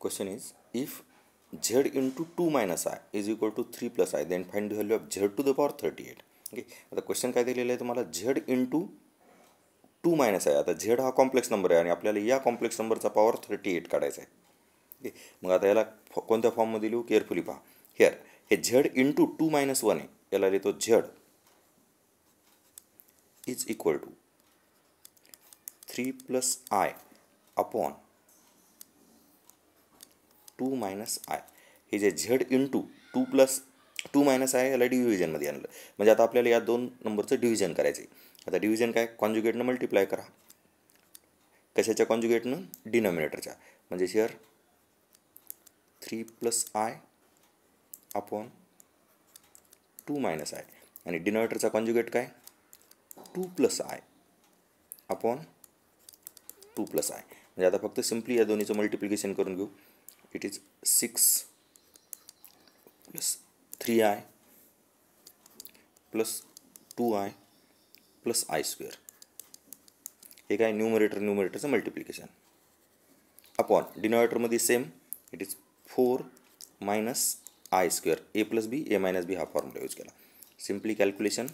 question is, if z into 2 minus I is equal to 3 plus I, then find the value of z to the power 38. Okay, आता question काय दिलेलं आहे तुम्हाला, z into 2 minus आहे. आता z हा complex number आहे आणि आपल्याला या कॉम्प्लेक्स नंबरचा पॉवर 38 काढायचा आहे. ओके, मग आता याला कोणत्या फॉर्ममध्ये लिहू, केअरफुली पहा. हिअर हे z इंटू 2 मायनस 1 आहे, याला लिहितो z is equal to 3 plus I upon 2 minus I. हे जे z into 2 plus 2 minus I याला डिव्हिजनमध्ये आणलं. म्हणजे आता आपल्याला या दोन नंबरचं डिव्हिजन करायचं आहे. आता डिव्हिजन काय, कॉन्जुगेटनं मल्टिप्लाय करा. कशाच्या कॉन्जुगेटनं, डिनॉमिनेटरच्या. म्हणजे here 3 plus I upon 2 minus I आणि डिनॉमिनेटरचा कॉन्जुगेट काय, 2 plus I upon 2 plus I. म्हणजे आता फक्त सिम्पली या दोन्हीचं मल्टिप्लिकेशन करून घेऊ. It is 6 plus 3I plus 2I plus I square. हे काय, न्यूमरेटरचं मल्टिप्लिकेशन अपॉन डिनॉमिनेटरमध्ये same, it is 4 minus I square. A plus B, A minus B हा फॉर्म्युला यूज केला. Simply calculation,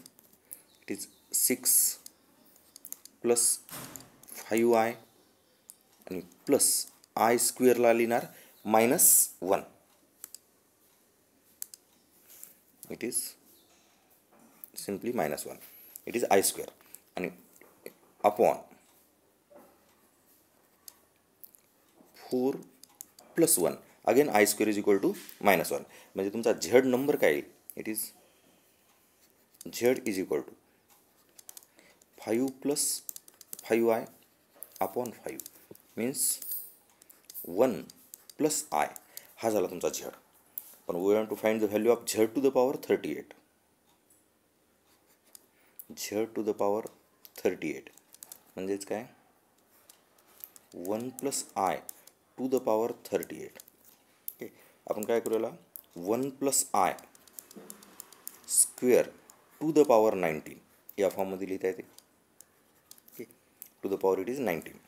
it is 6 plus 5I आणि plus I स्क्वेअरला लिहिणार -1. It is simply -1. It is I square आणि upon 4 plus 1 again I square is equal to -1. म्हणजे तुमचा z number काय येईल, it is z is equal to 5 plus 5I upon 5 means 1 plus I. हा झाला तुमचा z. पण we want to find the value of z to the power 38. z to the power 38 म्हणजेच काय, 1 plus I to the power 38. Okay, आपण काय करूया, 1 plus I square to the power 19 या फॉर्ममध्ये लिहिता येते. Okay, to the power it is 19.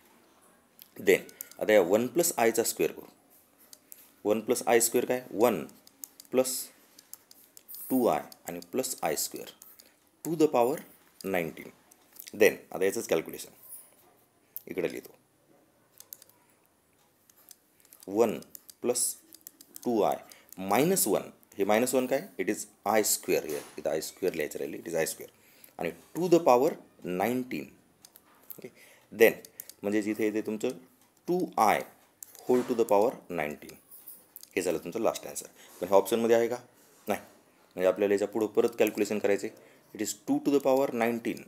Then आता या 1 प्लस आयचा स्क्वेअर करू. 1 प्लस I स्क्वेअर काय, 1 प्लस 2I आणि plus I square to the power 19. Then आता याचंच कॅल्क्युलेशन इकडे लिहितो. 1 प्लस 2I मायनस 1, हे -1 काय, it is I square. Here इथं I स्क्वेअर लिहायचं राहिले, इट इज I स्क्वेअर आणि to the power 19. Okay, then म्हणजे जिथे येते तुमचं 2I hole to the power 19. हे झालं तुमचं लास्ट आन्सर. पण ह्या ऑप्शनमध्ये आहे का, नाही. म्हणजे आपल्याला याच्या पुढं परत कॅल्क्युलेशन करायचे. It is 2 to the power 19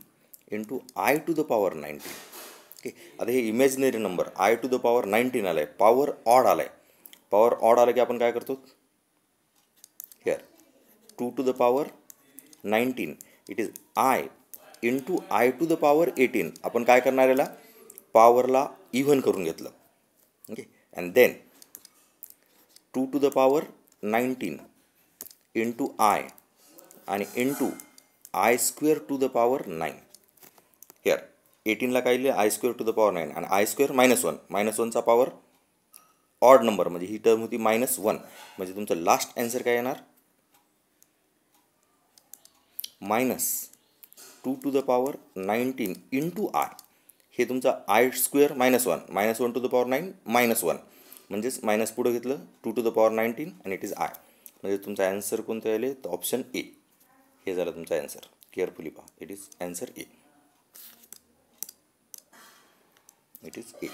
into I to the power 19. Okay, आता हे imaginary number I to the power 19 आला आहे, पॉवर ऑड आला आहे. पॉवर ऑड आला की आपण काय करतो, here 2 to the power 19 it is I into I to the power 18. आपण काय करणार, याला पॉवरला इव्हन करून घेतलं. Okay, and then 2 to the power 19 into I आणि into I square to the power 9. Here 18ला काय लिहिलं, I square to the power 9 आणि I स्क्वेअर -1. -1चा पॉवर ऑड नंबर म्हणजे ही टर्म होती -1. म्हणजे तुमचं लास्ट आन्सर काय येणार, -2 to the power 19 into I. हे तुमचा I square -1 to the power 9 -1 म्हणजेच मायनस पुढं घेतलं 2 टू द पॉवर 19 आणि इट इज I. म्हणजे तुमचा आन्सर कोणतं आले, तर ऑप्शन ए. हे झालं तुमचा आन्सर. केअरफुली पहा, it is answer A. It is a.